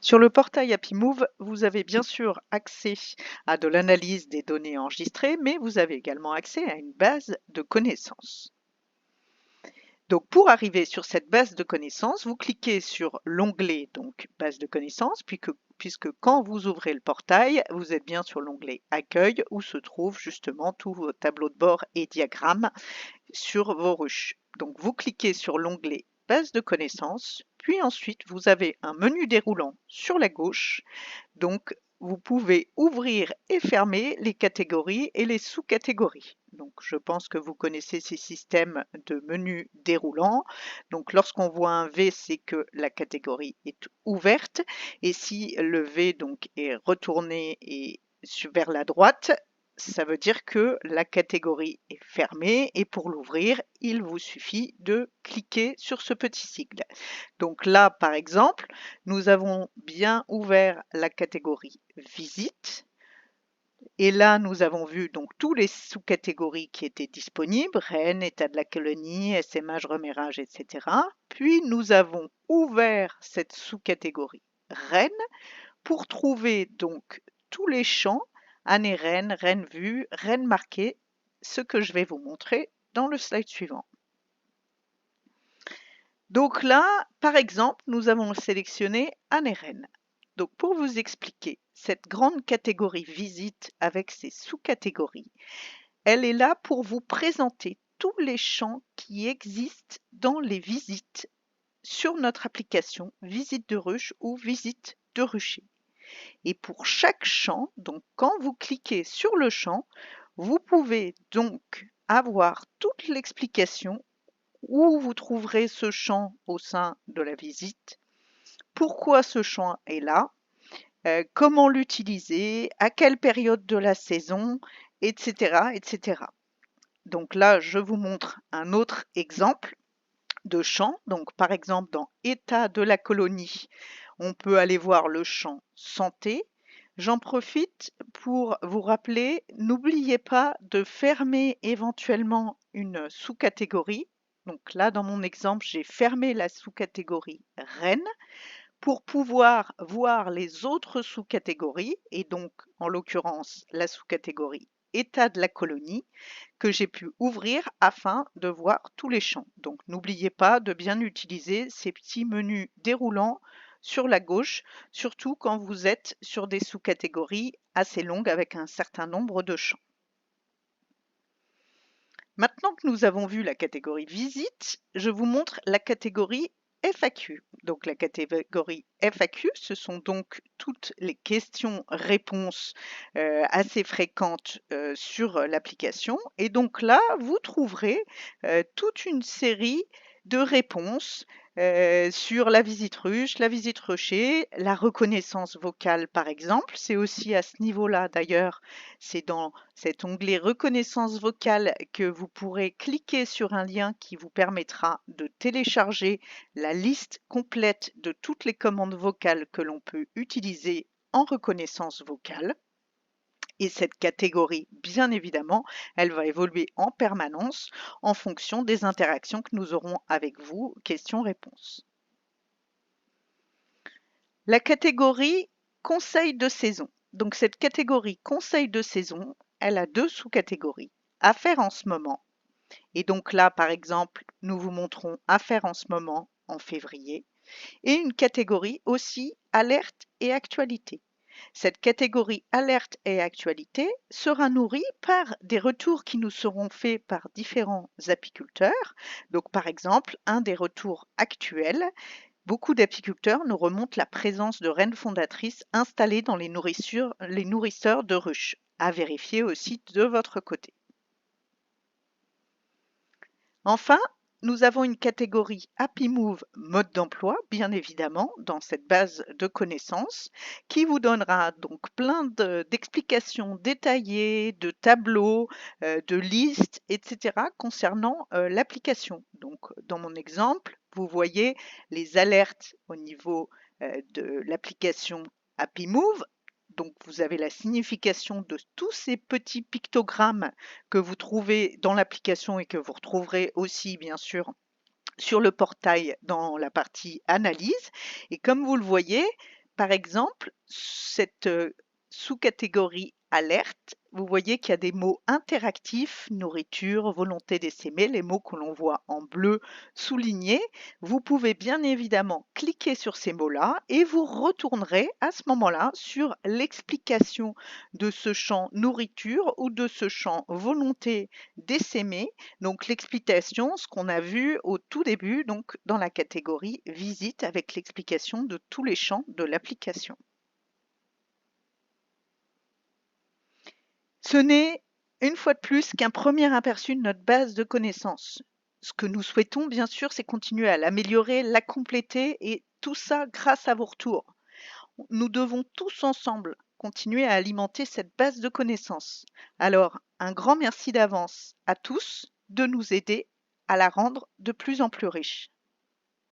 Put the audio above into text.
Sur le portail HappyMove, vous avez bien sûr accès à de l'analyse des données enregistrées, mais vous avez également accès à une base de connaissances. Donc pour arriver sur cette base de connaissances, vous cliquez sur l'onglet donc base de connaissances, puisque quand vous ouvrez le portail, vous êtes bien sur l'onglet Accueil où se trouvent justement tous vos tableaux de bord et diagrammes sur vos ruches. Donc vous cliquez sur l'onglet base de connaissances, puis ensuite vous avez un menu déroulant sur la gauche. Donc vous pouvez ouvrir et fermer les catégories et les sous-catégories. Donc je pense que vous connaissez ces systèmes de menus déroulants. Donc lorsqu'on voit un V, c'est que la catégorie est ouverte, et si le V donc est retourné et vers la droite, ça veut dire que la catégorie est fermée, et pour l'ouvrir, il vous suffit de cliquer sur ce petit sigle. Donc là, par exemple, nous avons bien ouvert la catégorie visite. Et là, nous avons vu donc tous les sous-catégories qui étaient disponibles, Rennes, état de la colonie, SMH, remérage, etc. Puis nous avons ouvert cette sous-catégorie Rennes pour trouver donc tous les champs, année Rennes, Rennes vue, Rennes marquée, ce que je vais vous montrer dans le slide suivant. Donc là, par exemple, nous avons sélectionné année Rennes. Donc pour vous expliquer, cette grande catégorie visite avec ses sous-catégories, elle est là pour vous présenter tous les champs qui existent dans les visites sur notre application Visite de ruche ou Visite de rucher. Et pour chaque champ, donc quand vous cliquez sur le champ, vous pouvez donc avoir toute l'explication où vous trouverez ce champ au sein de la visite, pourquoi ce champ est là, comment l'utiliser, à quelle période de la saison, etc., etc. Donc là, je vous montre un autre exemple de champ. Donc par exemple, dans État de la colonie, on peut aller voir le champ santé. J'en profite pour vous rappeler, n'oubliez pas de fermer éventuellement une sous-catégorie. Donc là, dans mon exemple, j'ai fermé la sous-catégorie Rennes pour pouvoir voir les autres sous-catégories, et donc en l'occurrence la sous-catégorie État de la colonie, que j'ai pu ouvrir afin de voir tous les champs. Donc n'oubliez pas de bien utiliser ces petits menus déroulants sur la gauche, surtout quand vous êtes sur des sous-catégories assez longues avec un certain nombre de champs. Maintenant que nous avons vu la catégorie visite, je vous montre la catégorie FAQ. Donc la catégorie FAQ, ce sont donc toutes les questions-réponses assez fréquentes sur l'application. Et donc là, vous trouverez toute une série de réponses sur la visite ruche, la visite rucher, la reconnaissance vocale par exemple. C'est aussi à ce niveau-là d'ailleurs, c'est dans cet onglet reconnaissance vocale que vous pourrez cliquer sur un lien qui vous permettra de télécharger la liste complète de toutes les commandes vocales que l'on peut utiliser en reconnaissance vocale. Et cette catégorie, bien évidemment, elle va évoluer en permanence en fonction des interactions que nous aurons avec vous, questions-réponses. La catégorie conseil de saison. Donc cette catégorie conseil de saison, elle a deux sous-catégories. Affaires en ce moment. Et donc là, par exemple, nous vous montrons affaires en ce moment en février. Et une catégorie aussi alerte et actualité. Cette catégorie alerte et actualité sera nourrie par des retours qui nous seront faits par différents apiculteurs. Donc par exemple, un des retours actuels, beaucoup d'apiculteurs nous remontent la présence de reines fondatrices installées dans les nourrisseurs de ruches, à vérifier aussi de votre côté. Enfin, nous avons une catégorie HappyMove mode d'emploi, bien évidemment, dans cette base de connaissances, qui vous donnera donc plein d'explications détaillées, de tableaux, de listes, etc. concernant l'application. Donc, dans mon exemple, vous voyez les alertes au niveau de l'application HappyMove. Donc, vous avez la signification de tous ces petits pictogrammes que vous trouvez dans l'application et que vous retrouverez aussi, bien sûr, sur le portail dans la partie analyse. Et comme vous le voyez, Par exemple, cette sous-catégorie alerte, vous voyez qu'il y a des mots interactifs, nourriture, volonté d'essaimer, les mots que l'on voit en bleu soulignés. Vous pouvez bien évidemment cliquer sur ces mots-là et vous retournerez à ce moment-là sur l'explication de ce champ nourriture ou de ce champ volonté d'essaimer. Donc l'explication, ce qu'on a vu au tout début, donc dans la catégorie visite avec l'explication de tous les champs de l'application. Ce n'est, une fois de plus, qu'un premier aperçu de notre base de connaissances. Ce que nous souhaitons, bien sûr, c'est continuer à l'améliorer, la compléter et tout ça grâce à vos retours. Nous devons tous ensemble continuer à alimenter cette base de connaissances. Alors, un grand merci d'avance à tous de nous aider à la rendre de plus en plus riche.